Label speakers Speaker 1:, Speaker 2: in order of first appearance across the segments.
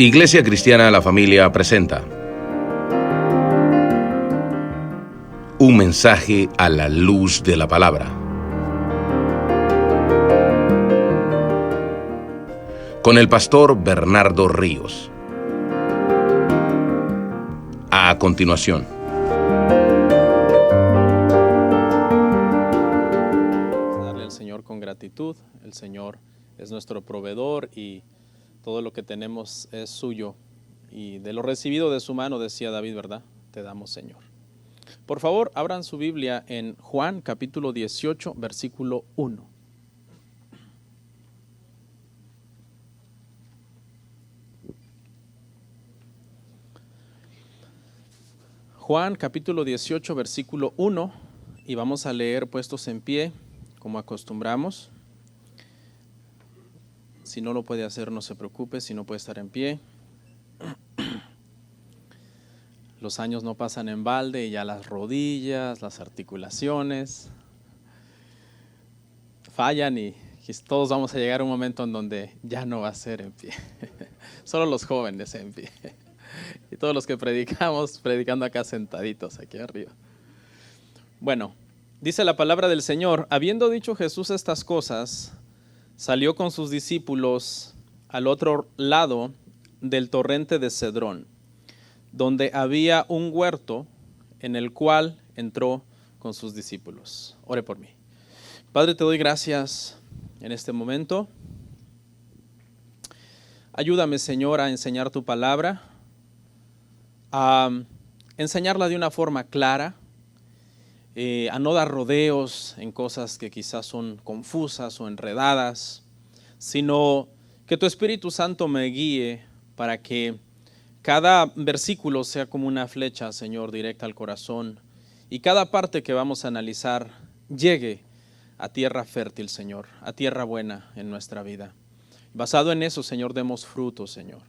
Speaker 1: Iglesia Cristiana La Familia presenta un mensaje a la luz de la palabra. Con el pastor Bernardo Ríos. A continuación.
Speaker 2: Darle al Señor con gratitud. El Señor es nuestro proveedor y todo lo que tenemos es suyo. Y de lo recibido de su mano, decía David, ¿verdad? Te damos, Señor. Por favor, abran su Biblia en Juan capítulo 18, versículo 1. Juan capítulo 18, versículo 1, y vamos a leer puestos en pie, como acostumbramos. Si no lo puede hacer, no se preocupe, si no puede estar en pie. Los años no pasan en balde y ya las rodillas, las articulaciones fallan y todos vamos a llegar a un momento en donde ya no va a ser en pie. Solo los jóvenes en pie. Y todos los que predicando acá sentaditos, aquí arriba. Bueno, dice la palabra del Señor: habiendo dicho Jesús estas cosas, salió con sus discípulos al otro lado del torrente de Cedrón, donde había un huerto en el cual entró con sus discípulos. Ore por mí. Padre, te doy gracias en este momento. Ayúdame, Señor, a enseñar tu palabra, a enseñarla de una forma clara, a no dar rodeos en cosas que quizás son confusas o enredadas, sino que tu Espíritu Santo me guíe para que cada versículo sea como una flecha, Señor, directa al corazón, y cada parte que vamos a analizar llegue a tierra fértil, Señor, a tierra buena en nuestra vida. Basado en eso, Señor, demos fruto, Señor.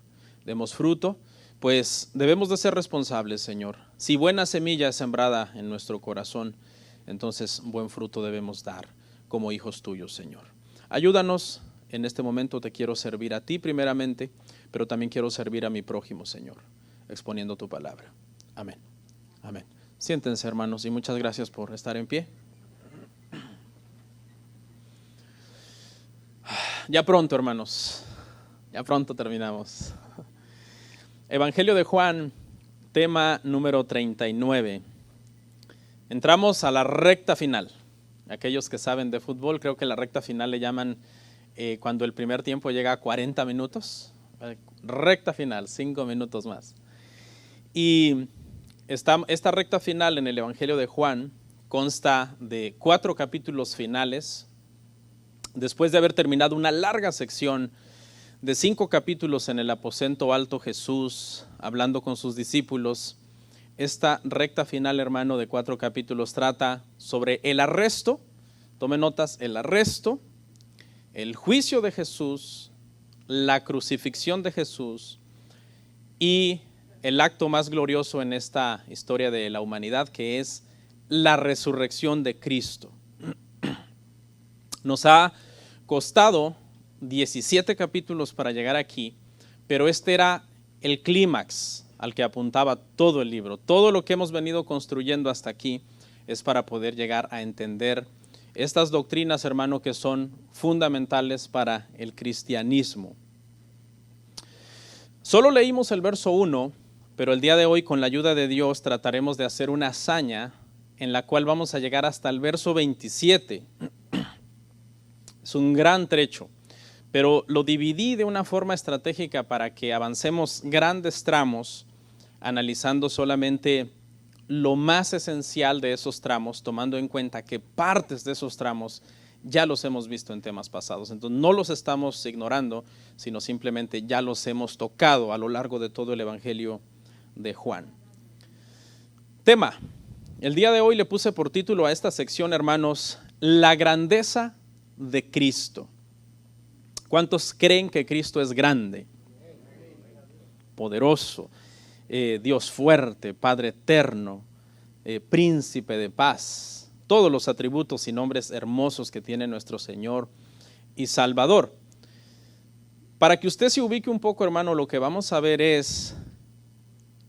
Speaker 2: Demos fruto, pues debemos de ser responsables, Señor. Si buena semilla es sembrada en nuestro corazón, entonces buen fruto debemos dar como hijos tuyos, Señor. Ayúdanos. En este momento te quiero servir a ti primeramente, pero también quiero servir a mi prójimo, Señor, exponiendo tu palabra. Amén. Amén. Siéntense, hermanos, y muchas gracias por estar en pie. Ya pronto, hermanos. Ya pronto terminamos. Evangelio de Juan, tema número 39. Entramos a la recta final. Aquellos que saben de fútbol, creo que la recta final le llaman cuando el primer tiempo llega a 40 minutos. Recta final, 5 minutos más. Y esta recta final en el Evangelio de Juan consta de 4 capítulos finales. Después de haber terminado una larga sección de 5 capítulos en el aposento alto, Jesús hablando con sus discípulos, esta recta final, hermano, de 4 capítulos trata sobre el arresto. Tome notas: el arresto, el juicio de Jesús, la crucifixión de Jesús y el acto más glorioso en esta historia de la humanidad, que es la resurrección de Cristo. Nos ha costado 17 capítulos para llegar aquí, pero este era el clímax al que apuntaba todo el libro. Todo lo que hemos venido construyendo hasta aquí es para poder llegar a entender estas doctrinas, hermano, que son fundamentales para el cristianismo. Solo leímos el verso 1, pero el día de hoy, con la ayuda de Dios, trataremos de hacer una hazaña en la cual vamos a llegar hasta el verso 27. Es un gran trecho, pero lo dividí de una forma estratégica para que avancemos grandes tramos, analizando solamente lo más esencial de esos tramos, tomando en cuenta que partes de esos tramos ya los hemos visto en temas pasados. Entonces no los estamos ignorando, sino simplemente ya los hemos tocado a lo largo de todo el Evangelio de Juan. Tema: el día de hoy le puse por título a esta sección, hermanos, la grandeza de Cristo. ¿Cuántos creen que Cristo es grande, poderoso, Dios fuerte, Padre eterno, príncipe de paz? Todos los atributos y nombres hermosos que tiene nuestro Señor y Salvador. para que usted se ubique un poco, hermano, lo que vamos a ver es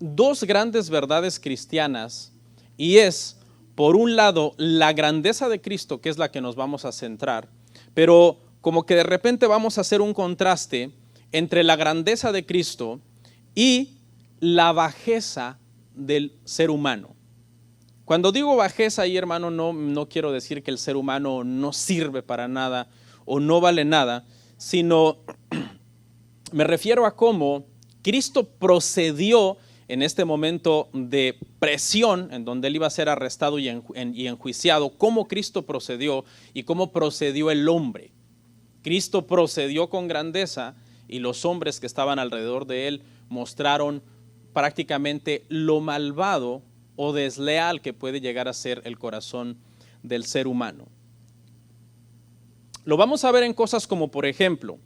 Speaker 2: dos grandes verdades cristianas, y es, por un lado, la grandeza de Cristo, que es la que nos vamos a centrar, pero como que de repente vamos a hacer un contraste entre la grandeza de Cristo y la bajeza del ser humano. Cuando digo bajeza ahí, hermano, no quiero decir que el ser humano no sirve para nada o no vale nada, sino me refiero a cómo Cristo procedió en este momento de presión, en donde él iba a ser arrestado y enjuiciado, cómo Cristo procedió y cómo procedió el hombre. Cristo procedió con grandeza y los hombres que estaban alrededor de él mostraron prácticamente lo malvado o desleal que puede llegar a ser el corazón del ser humano. Lo vamos a ver en cosas como, por ejemplo,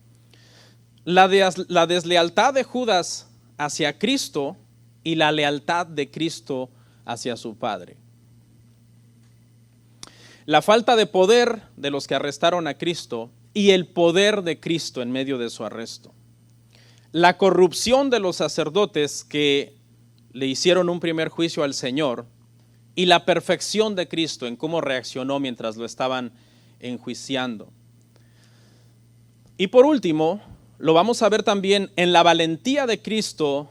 Speaker 2: la deslealtad de Judas hacia Cristo y la lealtad de Cristo hacia su Padre. La falta de poder de los que arrestaron a Cristo y el poder de Cristo en medio de su arresto. La corrupción de los sacerdotes que le hicieron un primer juicio al Señor y la perfección de Cristo en cómo reaccionó mientras lo estaban enjuiciando. Y por último, lo vamos a ver también en la valentía de Cristo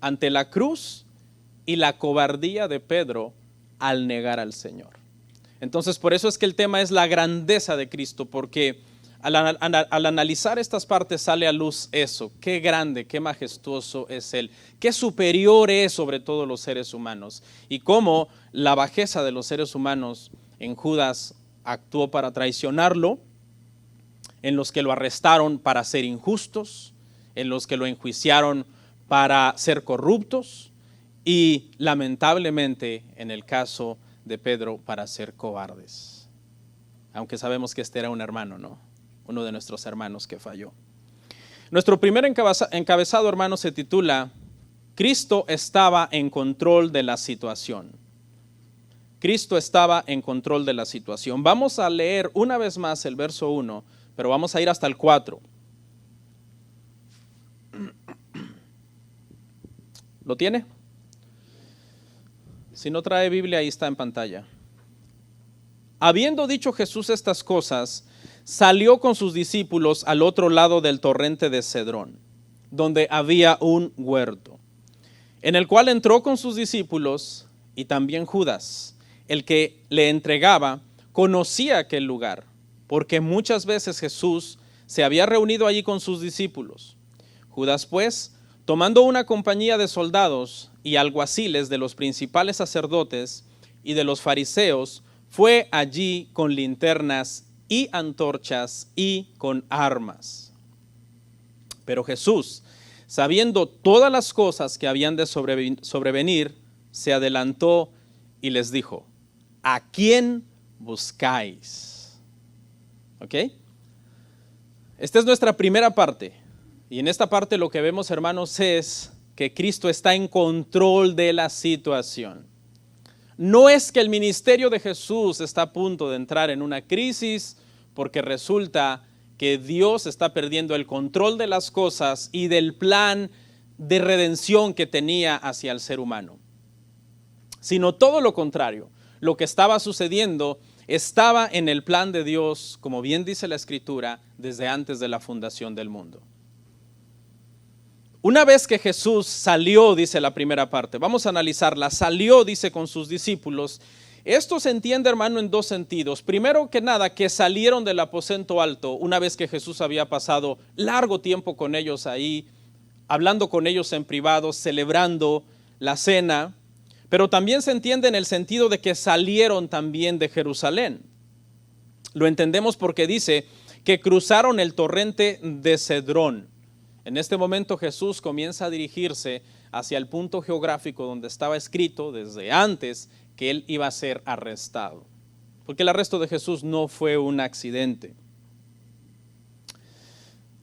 Speaker 2: ante la cruz y la cobardía de Pedro al negar al Señor. Entonces, por eso es que el tema es la grandeza de Cristo, porque al analizar estas partes sale a luz eso, qué grande, qué majestuoso es Él, qué superior es sobre todos los seres humanos, y cómo la bajeza de los seres humanos en Judas actuó para traicionarlo, en los que lo arrestaron para ser injustos, en los que lo enjuiciaron para ser corruptos y lamentablemente en el caso de Pedro para ser cobardes. Aunque sabemos que este era un hermano, ¿no? Uno de nuestros hermanos que falló. Nuestro primer encabezado, hermano, se titula Cristo estaba en control de la situación. Cristo estaba en control de la situación. Vamos a leer una vez más el verso 1, pero vamos a ir hasta el 4. ¿Lo tiene? Si no trae Biblia, ahí está en pantalla. Habiendo dicho Jesús estas cosas, salió con sus discípulos al otro lado del torrente de Cedrón, donde había un huerto, en el cual entró con sus discípulos y también Judas, el que le entregaba, conocía aquel lugar, porque muchas veces Jesús se había reunido allí con sus discípulos. Judas, pues, tomando una compañía de soldados y alguaciles de los principales sacerdotes y de los fariseos, fue allí con linternas y antorchas y con armas. Pero Jesús, sabiendo todas las cosas que habían de sobrevenir, se adelantó y les dijo: ¿a quién buscáis? ¿Ok? Esta es nuestra primera parte. Y en esta parte lo que vemos, hermanos, es que Cristo está en control de la situación. No es que el ministerio de Jesús está a punto de entrar en una crisis porque resulta que Dios está perdiendo el control de las cosas y del plan de redención que tenía hacia el ser humano, sino todo lo contrario. Lo que estaba sucediendo estaba en el plan de Dios, como bien dice la Escritura, desde antes de la fundación del mundo. Una vez que Jesús salió, dice la primera parte, vamos a analizarla, salió, dice, con sus discípulos. Esto se entiende, hermano, en dos sentidos. Primero que nada, que salieron del aposento alto una vez que Jesús había pasado largo tiempo con ellos ahí, hablando con ellos en privado, celebrando la cena. Pero también se entiende en el sentido de que salieron también de Jerusalén. Lo entendemos porque dice que cruzaron el torrente de Cedrón. En este momento Jesús comienza a dirigirse hacia el punto geográfico donde estaba escrito desde antes que él iba a ser arrestado. Porque el arresto de Jesús no fue un accidente.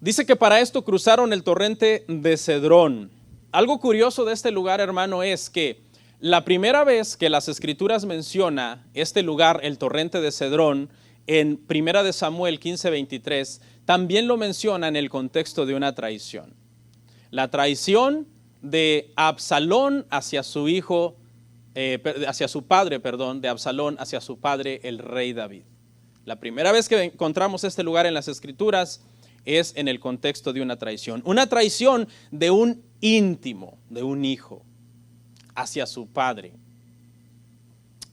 Speaker 2: Dice que para esto cruzaron el torrente de Cedrón. Algo curioso de este lugar, hermano, es que la primera vez que las Escrituras menciona este lugar, el torrente de Cedrón, en 1 de Samuel 15:23, también lo menciona en el contexto de una traición. La traición de Absalón hacia su hijo, hacia su padre, de Absalón hacia su padre, el rey David. La primera vez que encontramos este lugar en las Escrituras es en el contexto de una traición. Una traición de un íntimo, de un hijo, hacia su padre.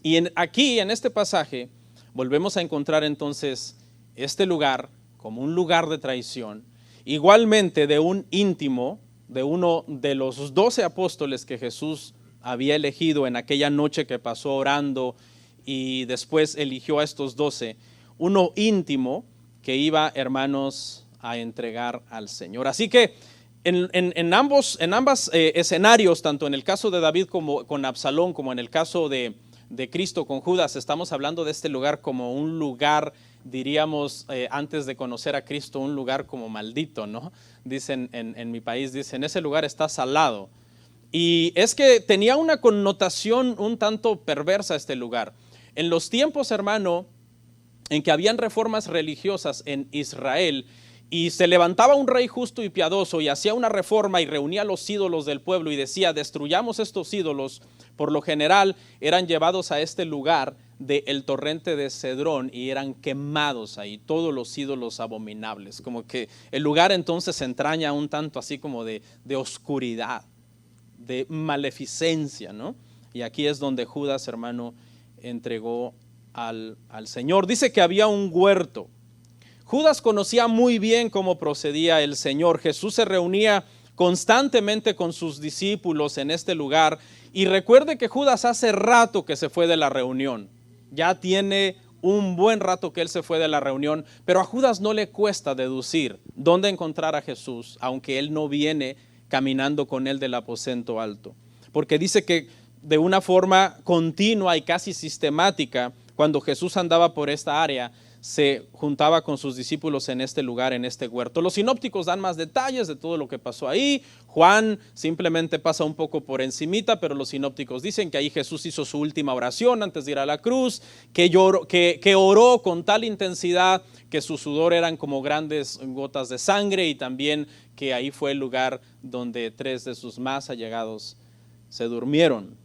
Speaker 2: Y aquí, en este pasaje, volvemos a encontrar entonces este lugar como un lugar de traición, igualmente de un íntimo, de uno de los 12 apóstoles que Jesús había elegido en aquella noche que pasó orando y después eligió a estos 12, uno íntimo que iba, hermanos, a entregar al Señor. Así que en ambos escenarios, tanto en el caso de David como con Absalón, como en el caso de Cristo con Judas, estamos hablando de este lugar como un lugar, diríamos, antes de conocer a Cristo, un lugar como maldito, ¿no? Dicen en mi país, dicen, ese lugar está salado. Y es que tenía una connotación un tanto perversa este lugar. En los tiempos, hermano, en que habían reformas religiosas en Israel y se levantaba un rey justo y piadoso y hacía una reforma y reunía los ídolos del pueblo y decía, destruyamos estos ídolos, por lo general eran llevados a este lugar del torrente de Cedrón y eran quemados ahí, todos los ídolos abominables. Como que el lugar entonces se entraña un tanto así como de oscuridad, de maleficencia, ¿no? Y aquí es donde Judas, hermano, entregó al Señor. Dice que había un huerto. Judas conocía muy bien cómo procedía el Señor. Jesús se reunía constantemente con sus discípulos en este lugar. Y recuerde que Judas hace rato que se fue de la reunión. Ya tiene un buen rato que él se fue de la reunión, pero a Judas no le cuesta deducir dónde encontrar a Jesús, aunque él no viene caminando con él del aposento alto. Porque dice que de una forma continua y casi sistemática, cuando Jesús andaba por esta área, se juntaba con sus discípulos en este lugar, en este huerto. Los sinópticos dan más detalles de todo lo que pasó ahí. Juan simplemente pasa un poco por encimita, pero los sinópticos dicen que ahí Jesús hizo su última oración antes de ir a la cruz, que oró con tal intensidad que su sudor eran como grandes gotas de sangre, y también que ahí fue el lugar donde 3 de sus más allegados se durmieron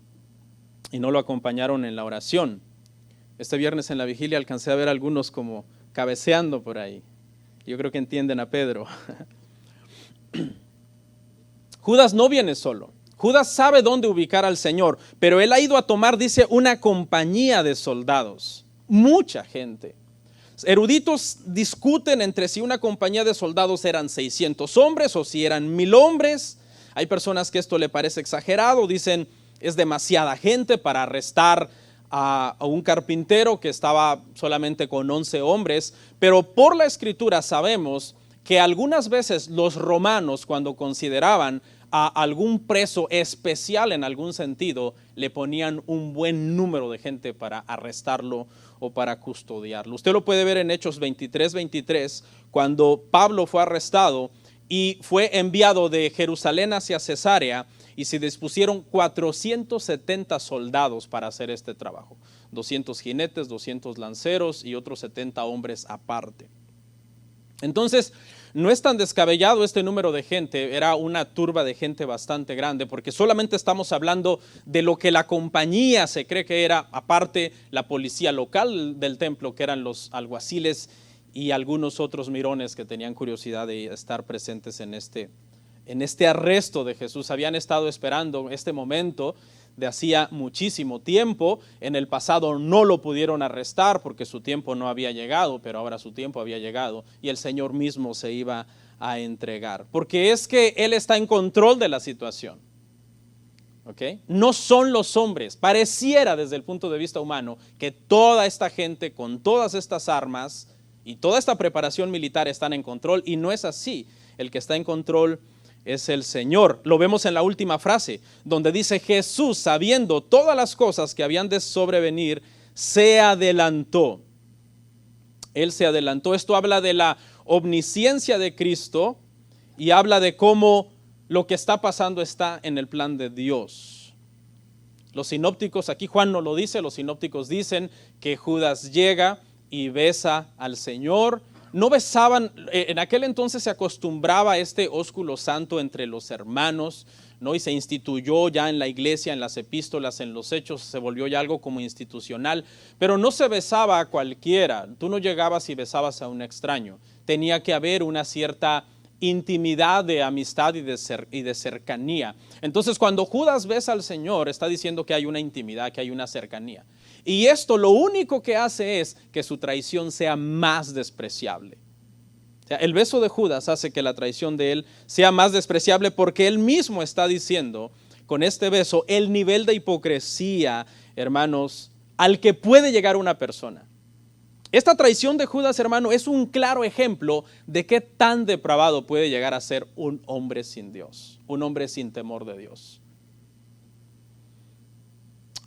Speaker 2: y no lo acompañaron en la oración. Este viernes en la vigilia alcancé a ver a algunos como cabeceando por ahí. Yo creo que entienden a Pedro. Judas no viene solo. Judas sabe dónde ubicar al Señor, pero él ha ido a tomar, dice, una compañía de soldados. Mucha gente. Eruditos discuten entre si una compañía de soldados eran 600 hombres o si eran 1000 hombres. Hay personas que esto le parece exagerado, dicen es demasiada gente para arrestar a un carpintero que estaba solamente con 11 hombres, pero por la Escritura sabemos que algunas veces los romanos, cuando consideraban a algún preso especial en algún sentido, le ponían un buen número de gente para arrestarlo o para custodiarlo. Usted lo puede ver en Hechos 23:23, cuando Pablo fue arrestado y fue enviado de Jerusalén hacia Cesarea, y se dispusieron 470 soldados para hacer este trabajo. 200 jinetes, 200 lanceros y otros 70 hombres aparte. Entonces, no es tan descabellado este número de gente, era una turba de gente bastante grande, porque solamente estamos hablando de lo que la compañía se cree que era, aparte la policía local del templo, que eran los alguaciles y algunos otros mirones que tenían curiosidad de estar presentes en este arresto de Jesús. Habían estado esperando este momento de hacía muchísimo tiempo. En el pasado no lo pudieron arrestar porque su tiempo no había llegado, pero ahora su tiempo había llegado y el Señor mismo se iba a entregar. Porque es que Él está en control de la situación. ¿Okay? No son los hombres. Pareciera desde el punto de vista humano que toda esta gente con todas estas armas y toda esta preparación militar están en control, y no es así. El que está en control es el Señor. Lo vemos en la última frase, donde dice: Jesús, sabiendo todas las cosas que habían de sobrevenir, se adelantó. Él se adelantó. Esto habla de la omnisciencia de Cristo y habla de cómo lo que está pasando está en el plan de Dios. Los sinópticos, aquí Juan no lo dice, los sinópticos dicen que Judas llega y besa al Señor. No besaban, en aquel entonces se acostumbraba este ósculo santo entre los hermanos, ¿no? Y se instituyó ya en la iglesia, en las epístolas, en los hechos, se volvió ya algo como institucional, pero no se besaba a cualquiera. Tú no llegabas y besabas a un extraño. Tenía que haber una cierta intimidad de amistad y de cercanía. Entonces, cuando Judas besa al Señor, está diciendo que hay una intimidad, que hay una cercanía. Y esto lo único que hace es que su traición sea más despreciable. O sea, el beso de Judas hace que la traición de él sea más despreciable, porque él mismo está diciendo con este beso el nivel de hipocresía, hermanos, al que puede llegar una persona. Esta traición de Judas, hermano, es un claro ejemplo de qué tan depravado puede llegar a ser un hombre sin Dios, un hombre sin temor de Dios.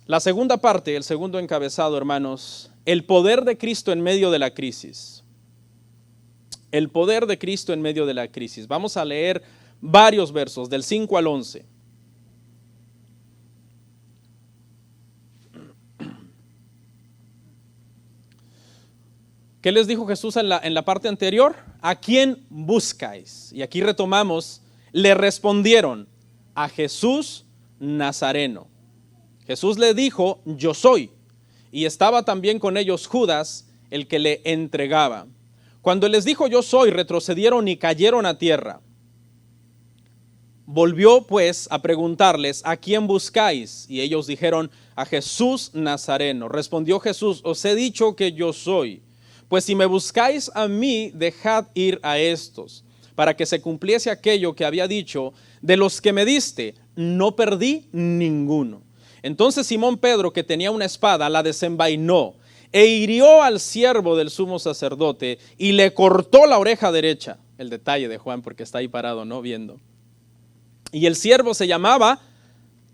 Speaker 2: La segunda parte, el segundo encabezado, hermanos, el poder de Cristo en medio de la crisis. El poder de Cristo en medio de la crisis. Vamos a leer varios versos, del 5 al 11. ¿Qué les dijo Jesús en la parte anterior? ¿A quién buscáis? Y aquí retomamos, le respondieron, a Jesús Nazareno. Jesús le dijo, yo soy. Y estaba también con ellos Judas, el que le entregaba. Cuando les dijo yo soy, retrocedieron y cayeron a tierra. Volvió pues a preguntarles, ¿a quién buscáis? Y ellos dijeron, a Jesús Nazareno. Respondió Jesús, os he dicho que yo soy. Pues si me buscáis a mí, dejad ir a estos, para que se cumpliese aquello que había dicho, de los que me diste, no perdí ninguno. Entonces Simón Pedro, que tenía una espada, la desenvainó e hirió al siervo del sumo sacerdote y le cortó la oreja derecha. El detalle de Juan, porque está ahí parado, ¿no? Viendo. Y el siervo se llamaba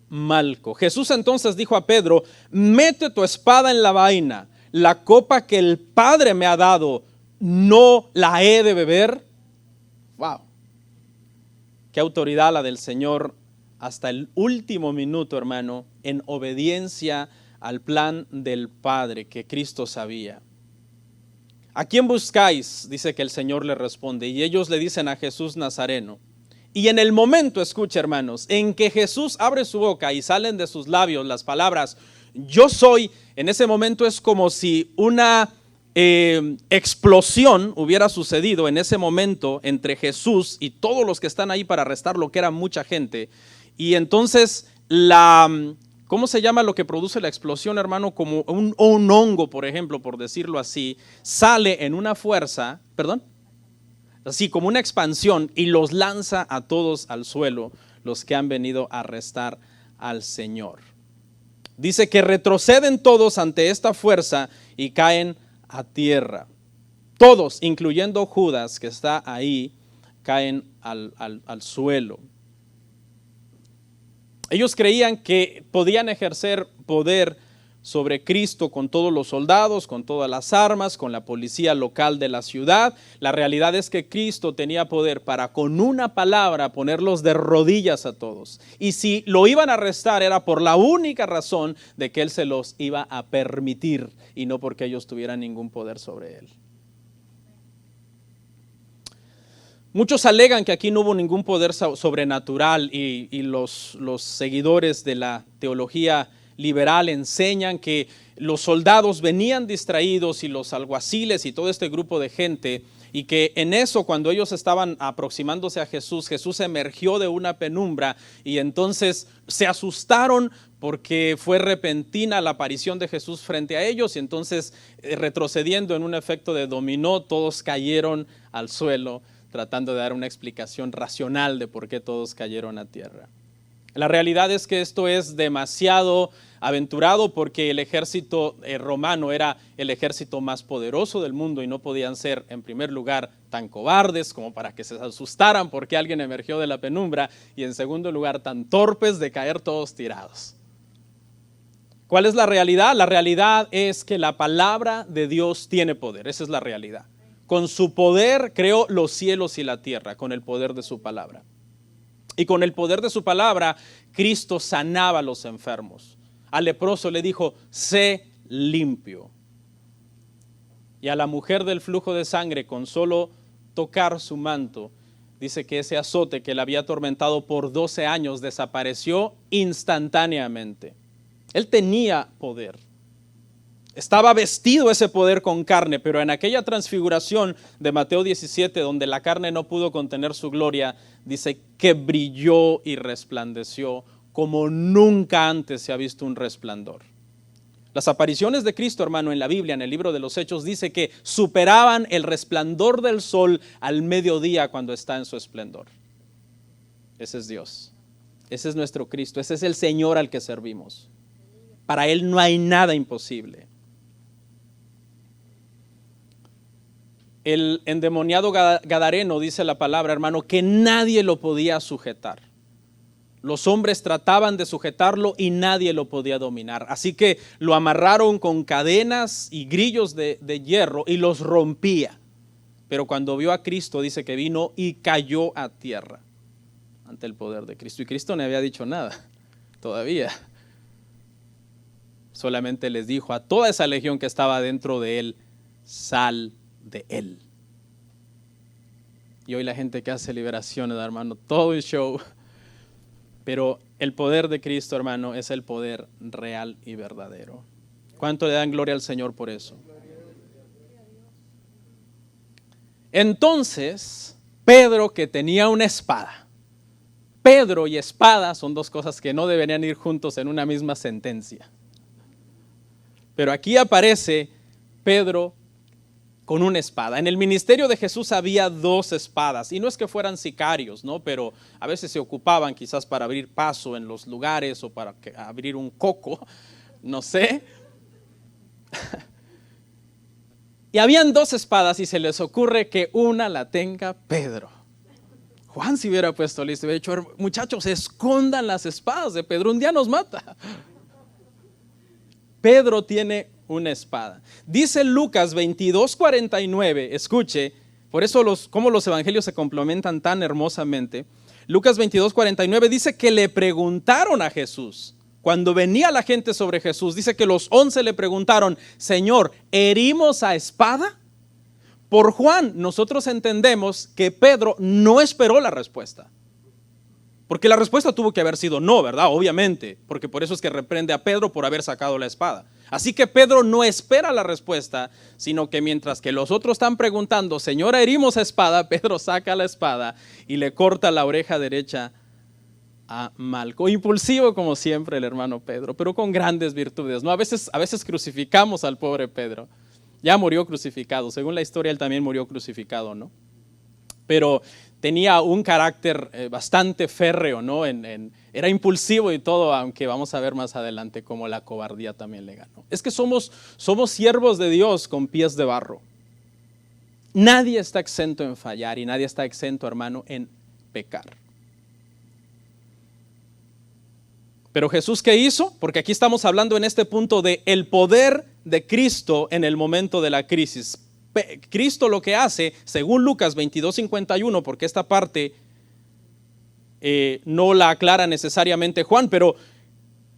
Speaker 2: Malco. Jesús entonces dijo a Pedro, mete tu espada en la vaina, la copa que el Padre me ha dado, ¿no la he de beber? Wow. Qué autoridad la del Señor hasta el último minuto, hermano, en obediencia al plan del Padre que Cristo sabía. ¿A quién buscáis? Dice que el Señor le responde, y ellos le dicen a Jesús Nazareno. Y en el momento, escucha, hermanos, en que Jesús abre su boca y salen de sus labios las palabras, yo soy, en ese momento es como si una explosión hubiera sucedido en ese momento entre Jesús y todos los que están ahí para arrestarlo, que era mucha gente. Y entonces ¿cómo se llama lo que produce la explosión, hermano? Como un hongo, por ejemplo, por decirlo así, sale en una fuerza, así como una expansión, y los lanza a todos al suelo, los que han venido a arrestar al Señor. Dice que retroceden todos ante esta fuerza y caen a tierra. Todos, incluyendo Judas, que está ahí, caen al suelo. Ellos creían que podían ejercer poder sobre Cristo con todos los soldados, con todas las armas, con la policía local de la ciudad. La realidad es que Cristo tenía poder para con una palabra ponerlos de rodillas a todos. Y si lo iban a arrestar era por la única razón de que Él se los iba a permitir y no porque ellos tuvieran ningún poder sobre Él. Muchos alegan que aquí no hubo ningún poder sobrenatural y los seguidores de la teología liberal enseñan que los soldados venían distraídos y los alguaciles y todo este grupo de gente, y que en eso, cuando ellos estaban aproximándose a Jesús, Jesús emergió de una penumbra y entonces se asustaron porque fue repentina la aparición de Jesús frente a ellos, y entonces retrocediendo en un efecto de dominó, todos cayeron al suelo, tratando de dar una explicación racional de por qué todos cayeron a tierra. La realidad es que esto es demasiado aventurado, porque el ejército romano era el ejército más poderoso del mundo y no podían ser, en primer lugar, tan cobardes como para que se asustaran porque alguien emergió de la penumbra, y en segundo lugar, tan torpes de caer todos tirados. ¿Cuál es la realidad? La realidad es que la palabra de Dios tiene poder, esa es la realidad. Con su poder creó los cielos y la tierra, con el poder de su palabra. Y con el poder de su palabra, Cristo sanaba a los enfermos. Al leproso le dijo, sé limpio. Y a la mujer del flujo de sangre, con solo tocar su manto, dice que ese azote que la había atormentado por 12 años desapareció instantáneamente. Él tenía poder. Estaba vestido ese poder con carne, pero en aquella transfiguración de Mateo 17, donde la carne no pudo contener su gloria, dice que brilló y resplandeció como nunca antes se ha visto un resplandor. Las apariciones de Cristo, hermano, en la Biblia, en el libro de los Hechos, dice que superaban el resplandor del sol al mediodía cuando está en su esplendor. Ese es Dios. Ese es nuestro Cristo. Ese es el Señor al que servimos. Para Él no hay nada imposible. El endemoniado gadareno, dice la palabra, hermano, que nadie lo podía sujetar. Los hombres trataban de sujetarlo y nadie lo podía dominar. Así que lo amarraron con cadenas y grillos de hierro y los rompía. Pero cuando vio a Cristo, dice que vino y cayó a tierra ante el poder de Cristo. Y Cristo no había dicho nada todavía. Solamente les dijo a toda esa legión que estaba dentro de él, sal de él. Y hoy la gente que hace liberaciones, hermano, todo el show. Pero el poder de Cristo, hermano, es el poder real y verdadero. ¿Cuánto le dan gloria al Señor por eso? Entonces, Pedro, que tenía una espada. Pedro y espada son dos cosas que no deberían ir juntos en una misma sentencia. Pero aquí aparece Pedro con una espada. En el ministerio de Jesús había dos espadas, y no es que fueran sicarios, ¿no? Pero a veces se ocupaban quizás para abrir paso en los lugares o para abrir un coco, no sé. Y habían dos espadas y se les ocurre que una la tenga Pedro. Juan se hubiera puesto listo, hubiera dicho, muchachos, escondan las espadas de Pedro, un día nos mata. Pedro tiene una espada. Dice Lucas 22:49, escuche, por eso cómo los evangelios se complementan tan hermosamente. Lucas 22:49 dice que le preguntaron a Jesús, cuando venía la gente sobre Jesús, dice que los 11 le preguntaron, Señor, ¿herimos a espada? Por Juan, nosotros entendemos que Pedro no esperó la respuesta. Porque la respuesta tuvo que haber sido no, ¿verdad? Obviamente, porque por eso es que reprende a Pedro por haber sacado la espada. Así que Pedro no espera la respuesta, sino que mientras que los otros están preguntando, Señor, herimos a espada, Pedro saca la espada y le corta la oreja derecha a Malco. Impulsivo como siempre el hermano Pedro, pero con grandes virtudes, ¿no? A veces crucificamos al pobre Pedro. Ya murió crucificado, según la historia él también murió crucificado, ¿no? Pero tenía un carácter bastante férreo, ¿no? Era impulsivo y todo, aunque vamos a ver más adelante cómo la cobardía también le ganó. Es que somos siervos de Dios con pies de barro. Nadie está exento en fallar y nadie está exento, hermano, en pecar. Pero Jesús, ¿qué hizo? Porque aquí estamos hablando en este punto de el poder de Cristo en el momento de la crisis. Cristo lo que hace, según Lucas 22:51, porque esta parte no la aclara necesariamente Juan, pero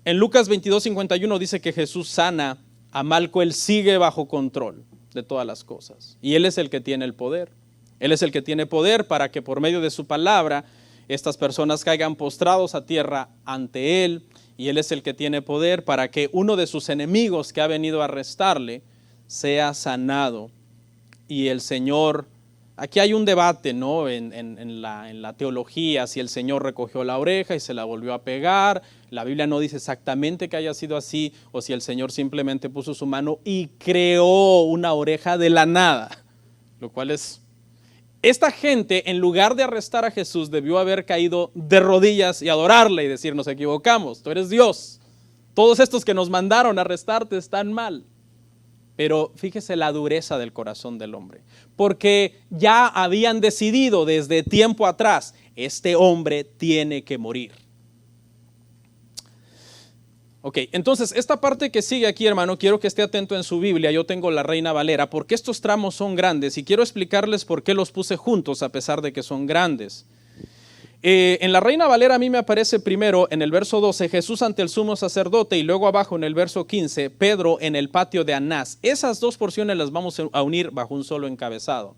Speaker 2: en Lucas 22:51 dice que Jesús sana a Malco, él sigue bajo control de todas las cosas. Y él es el que tiene el poder. Él es el que tiene poder para que por medio de su palabra estas personas caigan postrados a tierra ante él, y él es el que tiene poder para que uno de sus enemigos que ha venido a arrestarle sea sanado. Y el Señor, aquí hay un debate, ¿no? en la teología, si el Señor recogió la oreja y se la volvió a pegar. La Biblia no dice exactamente que haya sido así, o si el Señor simplemente puso su mano y creó una oreja de la nada, lo cual es... Esta gente, en lugar de arrestar a Jesús, debió haber caído de rodillas y adorarle y decir, nos equivocamos, tú eres Dios. Todos estos que nos mandaron a arrestarte están mal. Pero fíjese la dureza del corazón del hombre, porque ya habían decidido desde tiempo atrás, este hombre tiene que morir. Ok, entonces esta parte que sigue aquí, hermano, quiero que esté atento en su Biblia. Yo tengo la Reina Valera, porque estos tramos son grandes y quiero explicarles por qué los puse juntos a pesar de que son grandes. En la Reina Valera a mí me aparece primero en el verso 12, Jesús ante el sumo sacerdote, y luego abajo en el verso 15, Pedro en el patio de Anás. Esas dos porciones las vamos a unir bajo un solo encabezado,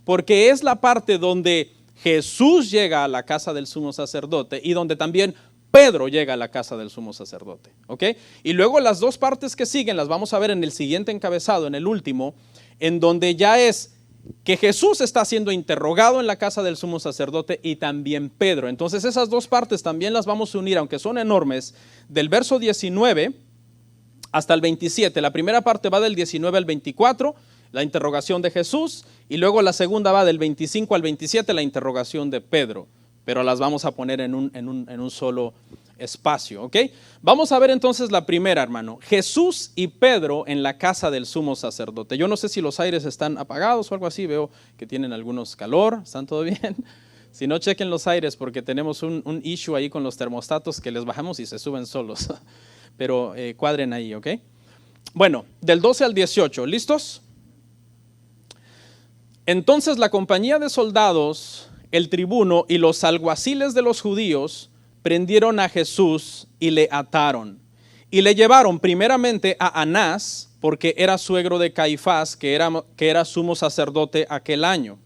Speaker 2: porque es la parte donde Jesús llega a la casa del sumo sacerdote y donde también Pedro llega a la casa del sumo sacerdote. ¿Ok? Y luego las dos partes que siguen las vamos a ver en el siguiente encabezado, en el último, en donde ya es que Jesús está siendo interrogado en la casa del sumo sacerdote y también Pedro. Entonces esas dos partes también las vamos a unir, aunque son enormes, del verso 19 hasta el 27. La primera parte va del 19 al 24, la interrogación de Jesús, y luego la segunda va del 25 al 27, la interrogación de Pedro. Pero las vamos a poner en un solo espacio, ¿ok? Vamos a ver entonces la primera, hermano. Jesús y Pedro en la casa del sumo sacerdote. Yo no sé si los aires están apagados o algo así, veo que tienen algunos calor, ¿están todo bien? Si no, chequen los aires porque tenemos un issue ahí con los termostatos que les bajamos y se suben solos. Pero cuadren ahí, ¿ok? Bueno, del 12 al 18, ¿listos? Entonces la compañía de soldados, el tribuno y los alguaciles de los judíos prendieron a Jesús y le ataron. Y le llevaron primeramente a Anás, porque era suegro de Caifás, que era sumo sacerdote aquel año.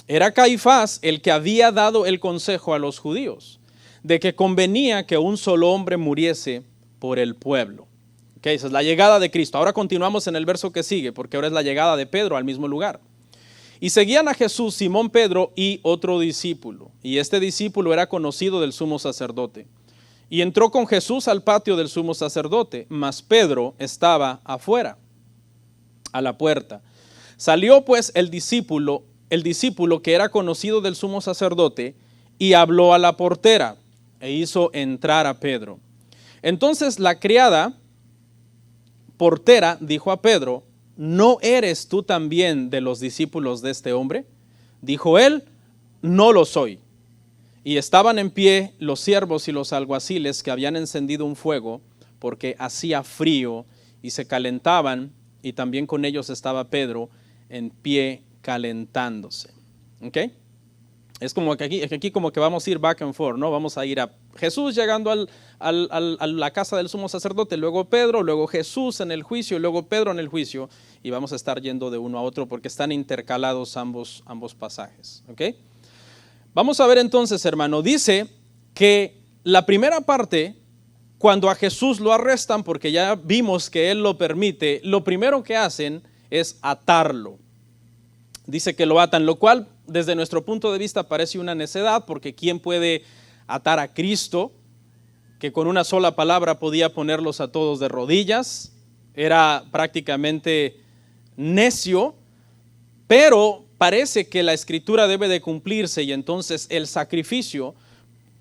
Speaker 2: Era Caifás el que había dado el consejo a los judíos, de que convenía que un solo hombre muriese por el pueblo. Okay, esa es la llegada de Cristo. Ahora continuamos en el verso que sigue, porque ahora es la llegada de Pedro al mismo lugar. Y seguían a Jesús Simón Pedro y otro discípulo. Y este discípulo era conocido del sumo sacerdote. Y entró con Jesús al patio del sumo sacerdote, mas Pedro estaba afuera, a la puerta. Salió pues el discípulo que era conocido del sumo sacerdote, y habló a la portera, e hizo entrar a Pedro. Entonces la criada portera dijo a Pedro: ¿no eres tú también de los discípulos de este hombre? Dijo él: no lo soy. Y estaban en pie los siervos y los alguaciles que habían encendido un fuego, porque hacía frío, y se calentaban, y también con ellos estaba Pedro en pie calentándose. ¿Ok? Es como que aquí como que vamos a ir back and forth, ¿no? Vamos a ir a Jesús llegando a la casa del sumo sacerdote, luego Pedro, luego Jesús en el juicio, luego Pedro en el juicio, y vamos a estar yendo de uno a otro porque están intercalados ambos pasajes. ¿Ok? Vamos a ver entonces, hermano, dice que la primera parte, cuando a Jesús lo arrestan, porque ya vimos que Él lo permite, lo primero que hacen es atarlo. Dice que lo atan, lo cual desde nuestro punto de vista parece una necedad, porque ¿quién puede atar a Cristo, que con una sola palabra podía ponerlos a todos de rodillas? Era prácticamente necio, pero parece que la escritura debe de cumplirse, y entonces el sacrificio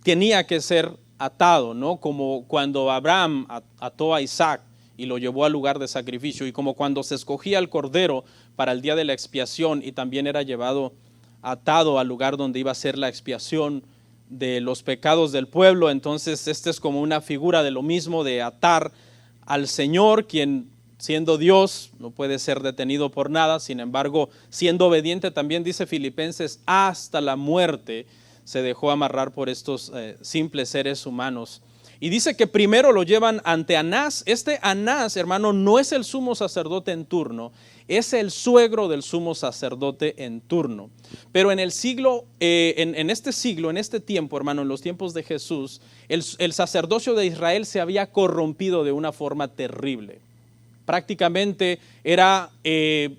Speaker 2: tenía que ser atado, ¿no? Como cuando Abraham ató a Isaac y lo llevó al lugar de sacrificio, y como cuando se escogía el cordero para el día de la expiación y también era llevado atado al lugar donde iba a ser la expiación de los pecados del pueblo. Entonces este es como una figura de lo mismo, de atar al Señor, quien siendo Dios no puede ser detenido por nada, sin embargo siendo obediente también, dice Filipenses, hasta la muerte se dejó amarrar por estos simples seres humanos. Y dice que primero lo llevan ante Anás. Este Anás, hermano, no es el sumo sacerdote en turno, es el suegro del sumo sacerdote en turno. Pero en el siglo, en este tiempo, hermano, en los tiempos de Jesús, el sacerdocio de Israel se había corrompido de una forma terrible. Prácticamente era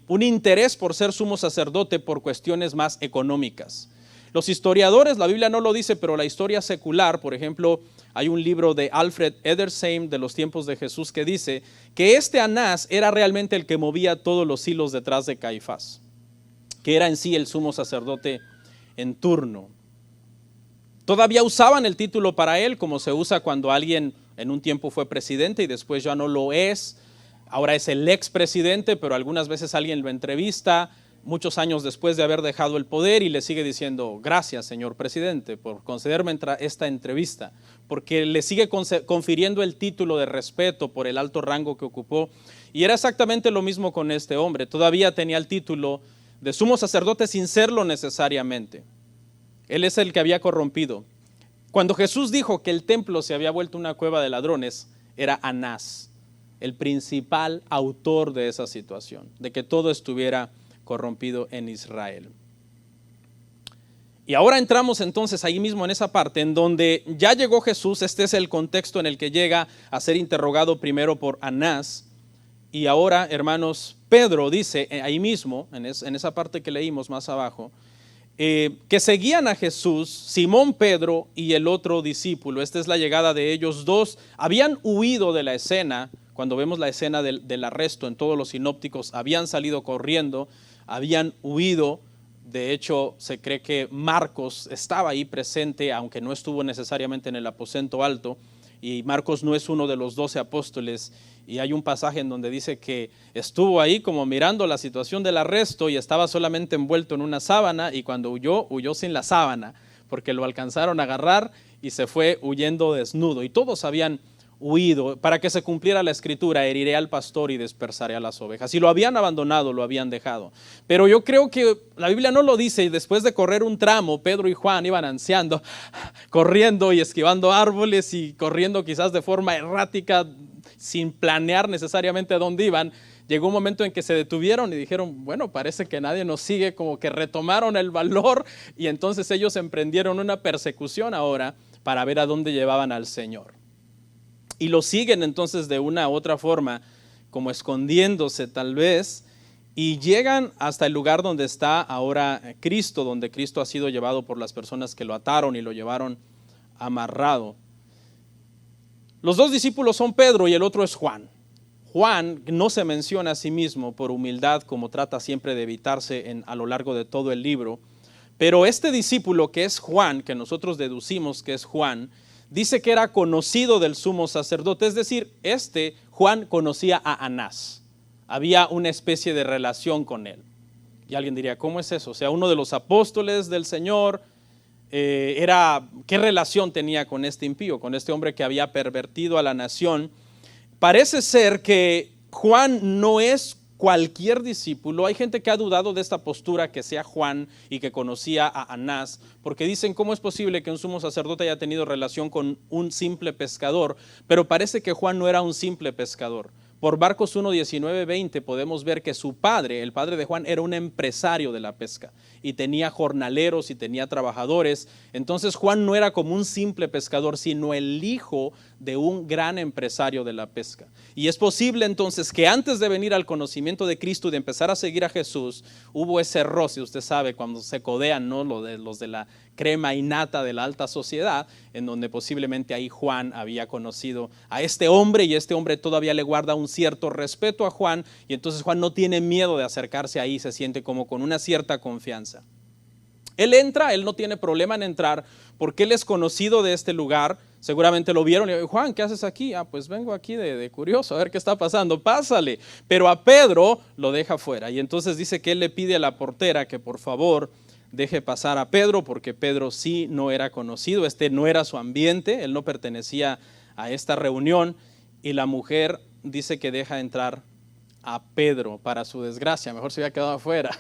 Speaker 2: un interés por ser sumo sacerdote por cuestiones más económicas. Los historiadores, la Biblia no lo dice, pero la historia secular, por ejemplo, hay un libro de Alfred Edersheim de los tiempos de Jesús que dice que este Anás era realmente el que movía todos los hilos detrás de Caifás, que era en sí el sumo sacerdote en turno. Todavía usaban el título para él, como se usa cuando alguien en un tiempo fue presidente y después ya no lo es. Ahora es el expresidente, pero algunas veces alguien lo entrevista muchos años después de haber dejado el poder y le sigue diciendo: gracias, señor presidente, por concederme esta entrevista, porque le sigue confiriendo el título de respeto por el alto rango que ocupó. Y era exactamente lo mismo con este hombre. Todavía tenía el título de sumo sacerdote sin serlo necesariamente. Él es el que había corrompido. Cuando Jesús dijo que el templo se había vuelto una cueva de ladrones, era Anás, el principal autor de esa situación, de que todo estuviera corrompido en Israel. Y ahora entramos entonces ahí mismo en esa parte en donde ya llegó Jesús. Este es el contexto en el que llega a ser interrogado primero por Anás. Y ahora, hermanos, Pedro dice ahí mismo, en esa parte que leímos más abajo, que seguían a Jesús, Simón Pedro y el otro discípulo. Esta es la llegada de ellos dos. Habían huido de la escena. Cuando vemos la escena del arresto en todos los sinópticos, habían salido corriendo, habían huido. De hecho, se cree que Marcos estaba ahí presente, aunque no estuvo necesariamente en el aposento alto. Y Marcos no es uno de los 12 apóstoles. Y hay un pasaje en donde dice que estuvo ahí como mirando la situación del arresto y estaba solamente envuelto en una sábana, y cuando huyó sin la sábana, porque lo alcanzaron a agarrar y se fue huyendo desnudo. Y todos habían huido para que se cumpliera la escritura: heriré al pastor y dispersaré a las ovejas. Y lo habían abandonado, lo habían dejado. Pero yo creo que la Biblia no lo dice, y después de correr un tramo, Pedro y Juan iban ansiando, corriendo y esquivando árboles y corriendo quizás de forma errática, sin planear necesariamente a dónde iban. Llegó un momento en que se detuvieron y dijeron, bueno, parece que nadie nos sigue, como que retomaron el valor, y entonces ellos emprendieron una persecución ahora para ver a dónde llevaban al Señor. Y lo siguen entonces de una u otra forma, como escondiéndose tal vez, y llegan hasta el lugar donde está ahora Cristo, donde Cristo ha sido llevado por las personas que lo ataron y lo llevaron amarrado. Los dos discípulos son Pedro y el otro es Juan. Juan no se menciona a sí mismo por humildad, como trata siempre de evitarse a lo largo de todo el libro. Pero este discípulo que es Juan, que nosotros deducimos que es Juan, dice que era conocido del sumo sacerdote. Es decir, Juan conocía a Anás. Había una especie de relación con él. Y alguien diría, ¿cómo es eso? O sea, uno de los apóstoles del Señor, ¿qué relación tenía con este impío, con este hombre que había pervertido a la nación? Parece ser que Juan no es cualquier discípulo. Hay gente que ha dudado de esta postura, que sea Juan y que conocía a Anás, porque dicen, ¿cómo es posible que un sumo sacerdote haya tenido relación con un simple pescador? Pero parece que Juan no era un simple pescador. Por Marcos 1, 19, 20 podemos ver que su padre, el padre de Juan, era un empresario de la pesca y tenía jornaleros y tenía trabajadores. Entonces Juan no era como un simple pescador, sino el hijo de un gran empresario de la pesca. Y es posible entonces que antes de venir al conocimiento de Cristo y de empezar a seguir a Jesús, hubo ese roce, usted sabe, cuando se codean, ¿no? Los de la crema y nata de la alta sociedad, en donde posiblemente ahí Juan había conocido a este hombre, y este hombre todavía le guarda un cierto respeto a Juan, y entonces Juan no tiene miedo de acercarse ahí, se siente como con una cierta confianza. Él entra, él no tiene problema en entrar, porque él es conocido de este lugar. Seguramente lo vieron y dijeron, Juan, ¿qué haces aquí? Pues vengo aquí de curioso, a ver qué está pasando, pásale. Pero a Pedro lo deja fuera, y entonces dice que él le pide a la portera que por favor deje pasar a Pedro, porque Pedro sí no era conocido, no era su ambiente, él no pertenecía a esta reunión, y la mujer dice que deja entrar a Pedro. Para su desgracia, mejor se había quedado afuera.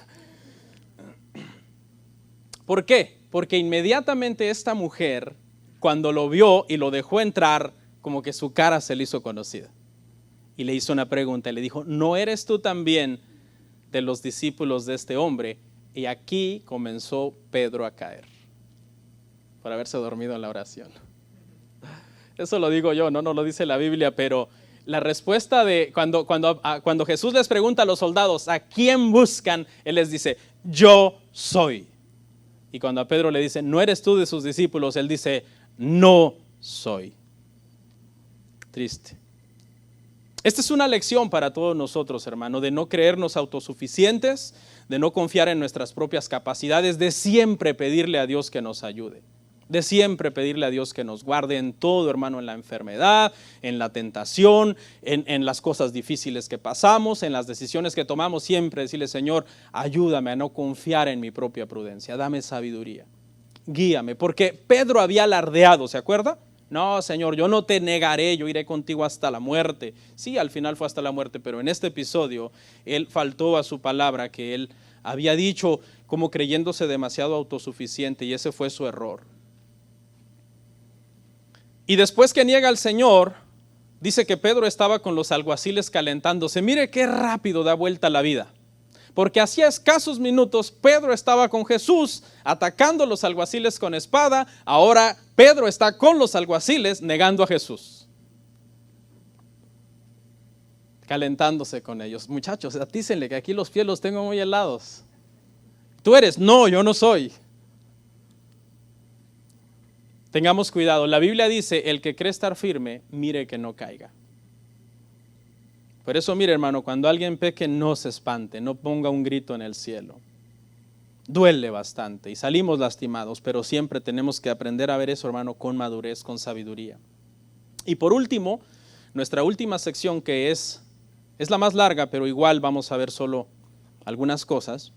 Speaker 2: ¿Por qué? Porque inmediatamente esta mujer, cuando lo vio y lo dejó entrar, como que su cara se le hizo conocida. Y le hizo una pregunta, y le dijo, ¿no eres tú también de los discípulos de este hombre? Y aquí comenzó Pedro a caer, por haberse dormido en la oración. Eso lo digo yo, no lo dice la Biblia, pero la respuesta de cuando Jesús les pregunta a los soldados, ¿a quién buscan? Él les dice, yo soy. Y cuando a Pedro le dice, ¿no eres tú de sus discípulos? Él dice, no soy. Triste. Esta es una lección para todos nosotros, hermano, de no creernos autosuficientes, de no confiar en nuestras propias capacidades, de siempre pedirle a Dios que nos ayude, de siempre pedirle a Dios que nos guarde en todo, hermano, en la enfermedad, en la tentación, en las cosas difíciles que pasamos, en las decisiones que tomamos, siempre decirle, Señor, ayúdame a no confiar en mi propia prudencia, dame sabiduría, guíame, porque Pedro había alardeado, ¿se acuerda? No, Señor, yo no te negaré, yo iré contigo hasta la muerte. Sí, al final fue hasta la muerte, pero en este episodio él faltó a su palabra que él había dicho como creyéndose demasiado autosuficiente, y ese fue su error. Y después que niega al Señor, dice que Pedro estaba con los alguaciles calentándose. Mire qué rápido da vuelta la vida. Porque hacía escasos minutos Pedro estaba con Jesús atacando a los alguaciles con espada. Ahora Pedro está con los alguaciles negando a Jesús, calentándose con ellos. Muchachos, atícenle que aquí los pies los tengo muy helados. Tú eres, no, yo no soy. Tengamos cuidado. La Biblia dice, el que cree estar firme, mire que no caiga. Por eso, mire hermano, cuando alguien peque, no se espante, no ponga un grito en el cielo. Duele bastante y salimos lastimados, pero siempre tenemos que aprender a ver eso, hermano, con madurez, con sabiduría. Y por último, nuestra última sección, que es la más larga, pero igual vamos a ver solo algunas cosas.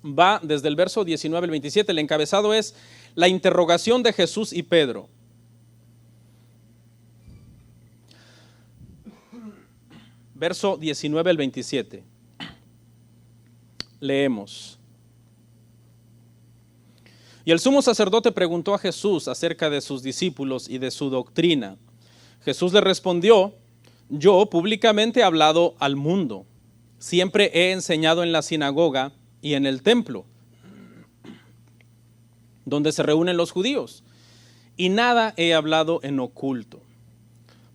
Speaker 2: Va desde el verso 19 al 27, el encabezado es la interrogación de Jesús y Pedro. Verso 19 al 27. Leemos. Y el sumo sacerdote preguntó a Jesús acerca de sus discípulos y de su doctrina. Jesús le respondió, yo públicamente he hablado al mundo. Siempre he enseñado en la sinagoga y en el templo, donde se reúnen los judíos, y nada he hablado en oculto.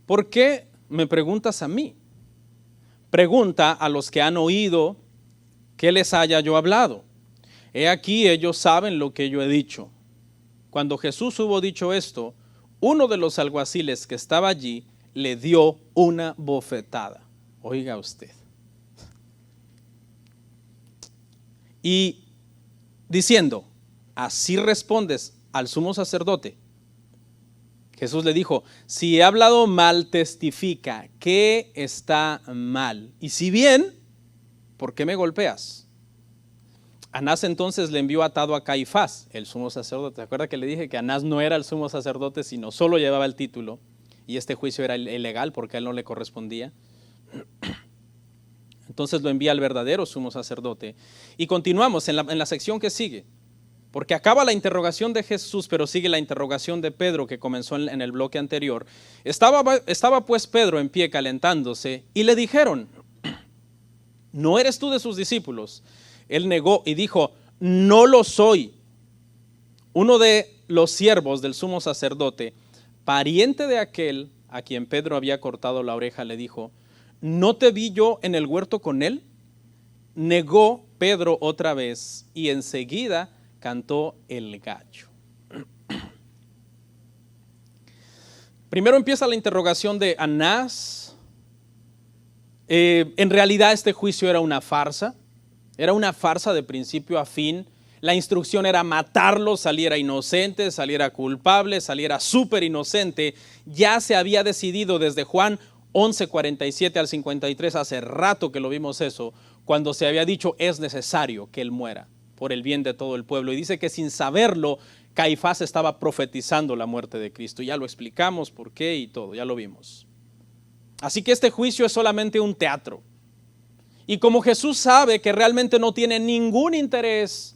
Speaker 2: ¿Por qué me preguntas a mí? Pregunta a los que han oído qué les haya yo hablado. He aquí ellos saben lo que yo he dicho. Cuando Jesús hubo dicho esto, uno de los alguaciles que estaba allí le dio una bofetada. Oiga usted. Y diciendo, ¿así respondes al sumo sacerdote? Jesús le dijo, si he hablado mal, testifica que está mal. Y si bien, ¿por qué me golpeas? Anás entonces le envió atado a Caifás, el sumo sacerdote. ¿Se acuerda que le dije que Anás no era el sumo sacerdote, sino solo llevaba el título? Y este juicio era ilegal porque a él no le correspondía. Entonces lo envía al verdadero sumo sacerdote. Y continuamos en la sección que sigue. Porque acaba la interrogación de Jesús, pero sigue la interrogación de Pedro que comenzó en el bloque anterior. Estaba pues Pedro en pie calentándose y le dijeron, ¿no eres tú de sus discípulos? Él negó y dijo, no lo soy. Uno de los siervos del sumo sacerdote, pariente de aquel a quien Pedro había cortado la oreja, le dijo, ¿no te vi yo en el huerto con él? Negó Pedro otra vez y enseguida cantó el gallo. Primero empieza la interrogación de Anás. En realidad este juicio era una farsa de principio a fin. La instrucción era matarlo, saliera inocente, saliera culpable, saliera súper inocente. Ya se había decidido desde Juan 11:47 al 53, hace rato que lo vimos eso, cuando se había dicho es necesario que él muera por el bien de todo el pueblo. Y dice que sin saberlo, Caifás estaba profetizando la muerte de Cristo. Ya lo explicamos por qué y todo, ya lo vimos. Así que este juicio es solamente un teatro. Y como Jesús sabe que realmente no tiene ningún interés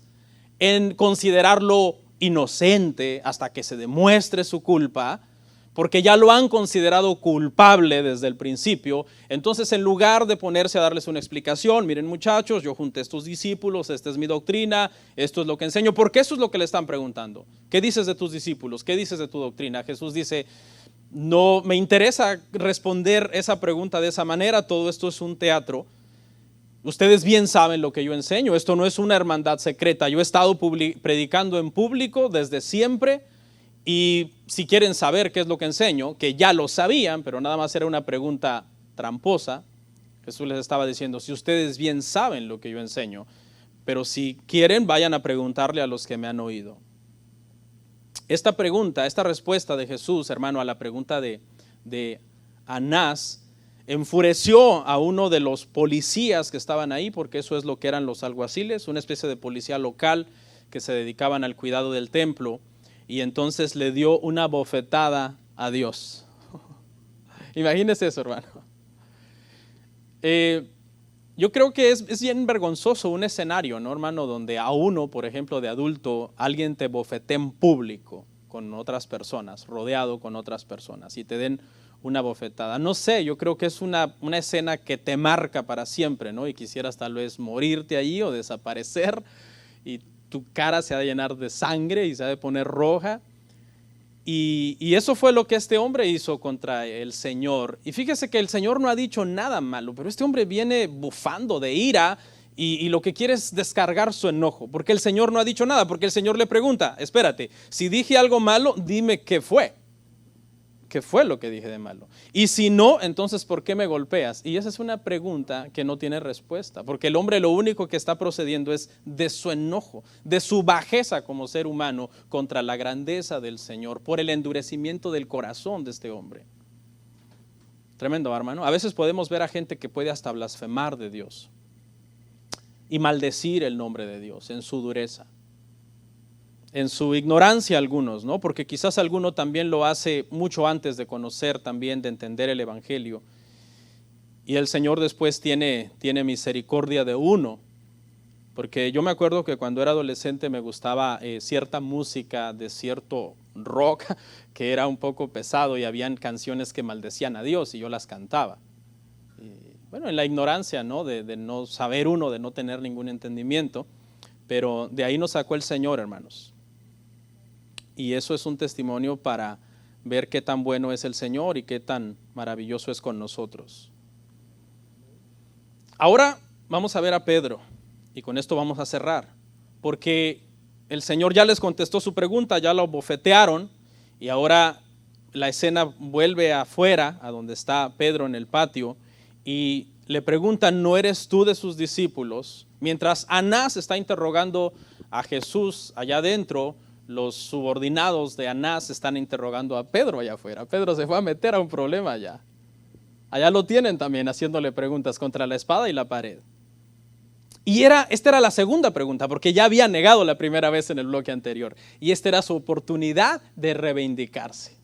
Speaker 2: en considerarlo inocente hasta que se demuestre su culpa, porque ya lo han considerado culpable desde el principio, entonces en lugar de ponerse a darles una explicación, miren muchachos, yo junté a estos discípulos, esta es mi doctrina, esto es lo que enseño, porque eso es lo que le están preguntando. ¿Qué dices de tus discípulos? ¿Qué dices de tu doctrina? Jesús dice, no me interesa responder esa pregunta de esa manera, todo esto es un teatro. Ustedes bien saben lo que yo enseño, esto no es una hermandad secreta, yo he estado predicando en público desde siempre. Y si quieren saber qué es lo que enseño, que ya lo sabían, pero nada más era una pregunta tramposa, Jesús les estaba diciendo, si ustedes bien saben lo que yo enseño, pero si quieren, vayan a preguntarle a los que me han oído. Esta respuesta de Jesús, hermano, a la pregunta de Anás, enfureció a uno de los policías que estaban ahí, porque eso es lo que eran los alguaciles, una especie de policía local que se dedicaban al cuidado del templo. Y entonces le dio una bofetada a Dios. Imagínese eso, hermano. yo creo que es bien vergonzoso un escenario, ¿no, hermano? Donde a uno, por ejemplo, de adulto, alguien te bofetee en público con otras personas, rodeado con otras personas, y te den una bofetada. No sé, yo creo que es una escena que te marca para siempre, ¿no? Y quisieras tal vez morirte allí o desaparecer, y tu cara se ha de llenar de sangre y se ha de poner roja. Y eso fue lo que este hombre hizo contra el Señor. Y fíjese que el Señor no ha dicho nada malo, pero este hombre viene bufando de ira y lo que quiere es descargar su enojo, porque el Señor no ha dicho nada, porque el Señor le pregunta, espérate, si dije algo malo, dime qué fue. ¿Qué fue lo que dije de malo? Y si no, entonces ¿por qué me golpeas? Y esa es una pregunta que no tiene respuesta, porque el hombre lo único que está procediendo es de su enojo, de su bajeza como ser humano contra la grandeza del Señor, por el endurecimiento del corazón de este hombre. Tremendo, hermano. A veces podemos ver a gente que puede hasta blasfemar de Dios y maldecir el nombre de Dios en su dureza, en su ignorancia algunos, ¿no? Porque quizás alguno también lo hace mucho antes de conocer, también de entender el Evangelio. Y el Señor después tiene misericordia de uno. Porque yo me acuerdo que cuando era adolescente me gustaba cierta música de cierto rock que era un poco pesado y habían canciones que maldecían a Dios y yo las cantaba. Bueno, en la ignorancia, ¿no? De no saber uno, de no tener ningún entendimiento. Pero de ahí nos sacó el Señor, hermanos. Y eso es un testimonio para ver qué tan bueno es el Señor y qué tan maravilloso es con nosotros. Ahora vamos a ver a Pedro y con esto vamos a cerrar, porque el Señor ya les contestó su pregunta, ya lo bofetearon y ahora la escena vuelve afuera, a donde está Pedro en el patio, y le preguntan, ¿no eres tú de sus discípulos? Mientras Anás está interrogando a Jesús allá adentro, los subordinados de Anás están interrogando a Pedro allá afuera. Pedro se fue a meter a un problema allá. Allá lo tienen también haciéndole preguntas contra la espada y la pared. Y esta era la segunda pregunta, porque ya había negado la primera vez en el bloque anterior. Y esta era su oportunidad de reivindicarse.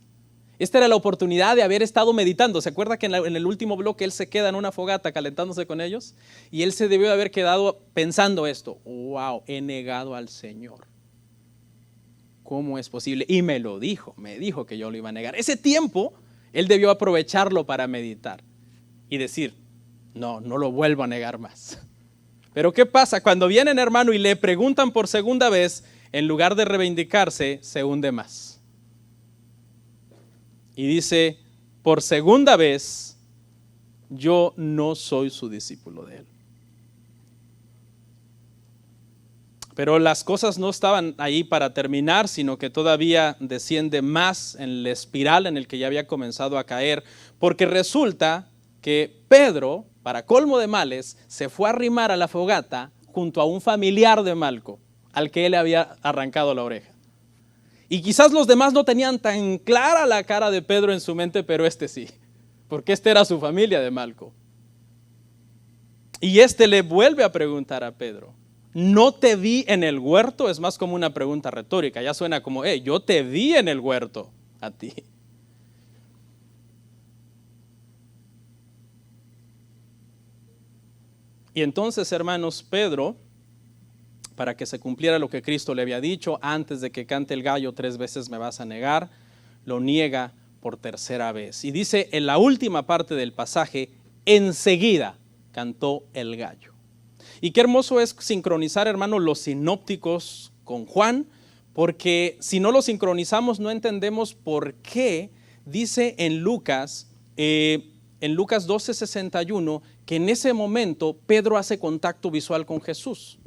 Speaker 2: Esta era la oportunidad de haber estado meditando. ¿Se acuerda que en el último bloque él se queda en una fogata calentándose con ellos? Y él se debió de haber quedado pensando esto. Wow, he negado al Señor. ¿Cómo es posible? Y me dijo que yo lo iba a negar. Ese tiempo él debió aprovecharlo para meditar y decir, no lo vuelvo a negar más. Pero ¿qué pasa? Cuando vienen, hermano, y le preguntan por segunda vez, en lugar de reivindicarse, se hunde más. Y dice, por segunda vez, yo no soy su discípulo de él. Pero las cosas no estaban ahí para terminar, sino que todavía desciende más en la espiral en el que ya había comenzado a caer, porque resulta que Pedro, para colmo de males, se fue a arrimar a la fogata junto a un familiar de Malco, al que él había arrancado la oreja. Y quizás los demás no tenían tan clara la cara de Pedro en su mente, pero este sí, porque este era su familia de Malco. Y este le vuelve a preguntar a Pedro, ¿no te vi en el huerto? Es más como una pregunta retórica, ya suena como, yo te vi en el huerto a ti. Y entonces, hermanos, Pedro, para que se cumpliera lo que Cristo le había dicho, antes de que cante el gallo 3 veces me vas a negar, lo niega por tercera vez. Y dice en la última parte del pasaje, enseguida cantó el gallo. Y qué hermoso es sincronizar, hermano, los sinópticos con Juan, porque si no lo sincronizamos no entendemos por qué dice en Lucas 12:61, que en ese momento Pedro hace contacto visual con Jesús.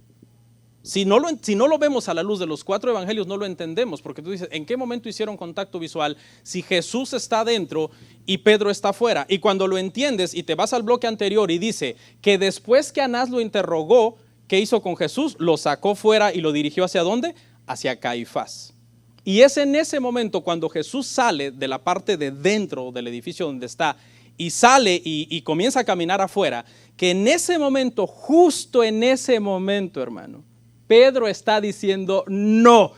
Speaker 2: Si no lo vemos a la luz de los 4 evangelios, no lo entendemos, porque tú dices, ¿en qué momento hicieron contacto visual si Jesús está dentro y Pedro está afuera? Y cuando lo entiendes y te vas al bloque anterior y dice que después que Anás lo interrogó, ¿qué hizo con Jesús? Lo sacó fuera y lo dirigió ¿hacia dónde? Hacia Caifás. Y es en ese momento cuando Jesús sale de la parte de dentro del edificio donde está y sale y comienza a caminar afuera, que en ese momento, justo en ese momento, hermano, Pedro está diciendo no,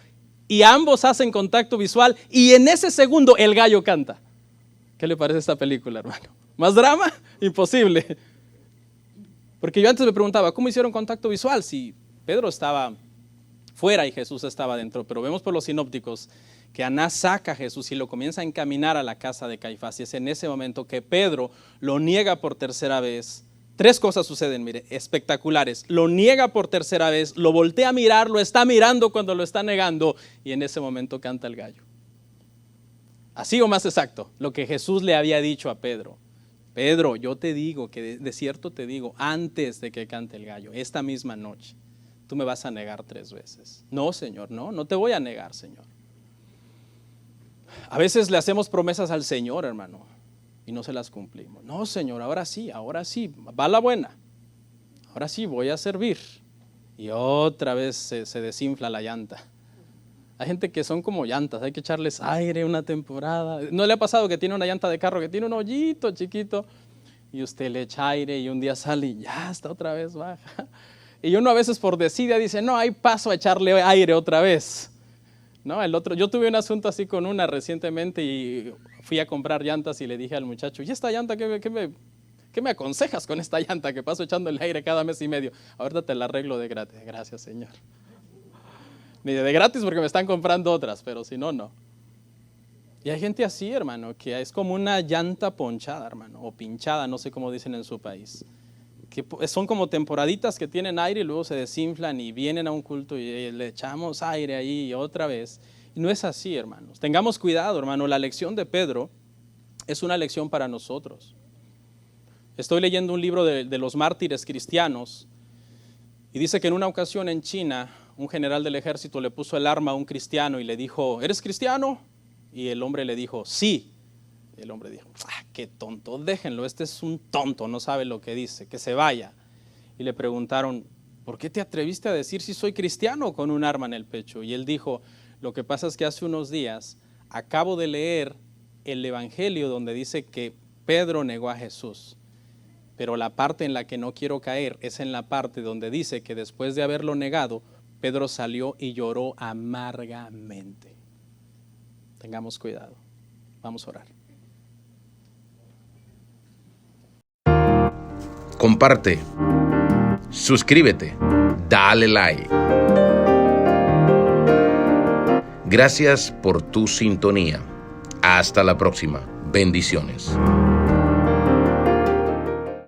Speaker 2: y ambos hacen contacto visual y en ese segundo el gallo canta. ¿Qué le parece esta película, hermano? ¿Más drama? Imposible. Porque yo antes me preguntaba, ¿cómo hicieron contacto visual si Pedro estaba fuera y Jesús estaba dentro? Pero vemos por los sinópticos que Anás saca a Jesús y lo comienza a encaminar a la casa de Caifás. Y es en ese momento que Pedro lo niega por tercera vez. 3 cosas suceden, mire, espectaculares. Lo niega por tercera vez, lo voltea a mirar, lo está mirando cuando lo está negando y en ese momento canta el gallo. Así o más exacto, lo que Jesús le había dicho a Pedro. Pedro, yo te digo, que de cierto te digo, antes de que cante el gallo, esta misma noche, tú me vas a negar 3 veces. No, Señor, no te voy a negar, Señor. A veces le hacemos promesas al Señor, hermano, y no se las cumplimos. No, Señor, ahora sí, va la buena. Ahora sí, voy a servir. Y otra vez se desinfla la llanta. Hay gente que son como llantas, hay que echarles aire una temporada. ¿No le ha pasado que tiene una llanta de carro que tiene un hoyito chiquito y usted le echa aire y un día sale y ya está otra vez baja? Y uno a veces por desidia dice, no, ahí paso a echarle aire otra vez. No, yo tuve un asunto así con una recientemente y fui a comprar llantas y le dije al muchacho, ¿y esta llanta qué me aconsejas con esta llanta que paso echando el aire cada mes y medio? Ahorita te la arreglo de gratis. Gracias, Señor. Ni de gratis porque me están comprando otras, pero si no, no. Y hay gente así, hermano, que es como una llanta ponchada, hermano, o pinchada, no sé cómo dicen en su país. Que son como temporaditas que tienen aire y luego se desinflan y vienen a un culto y le echamos aire ahí otra vez. Y no es así, hermanos. Tengamos cuidado, hermano. La lección de Pedro es una lección para nosotros. Estoy leyendo un libro de los mártires cristianos y dice que en una ocasión en China un general del ejército le puso el arma a un cristiano y le dijo, ¿eres cristiano? Y el hombre le dijo, sí. Y el hombre dijo, qué tonto, déjenlo, este es un tonto, no sabe lo que dice, que se vaya. Y le preguntaron, ¿por qué te atreviste a decir si soy cristiano con un arma en el pecho? Y él dijo, lo que pasa es que hace unos días acabo de leer el evangelio donde dice que Pedro negó a Jesús. Pero la parte en la que no quiero caer es en la parte donde dice que después de haberlo negado, Pedro salió y lloró amargamente. Tengamos cuidado. Vamos a orar.
Speaker 1: Comparte, suscríbete, dale like. Gracias por tu sintonía. Hasta la próxima. Bendiciones.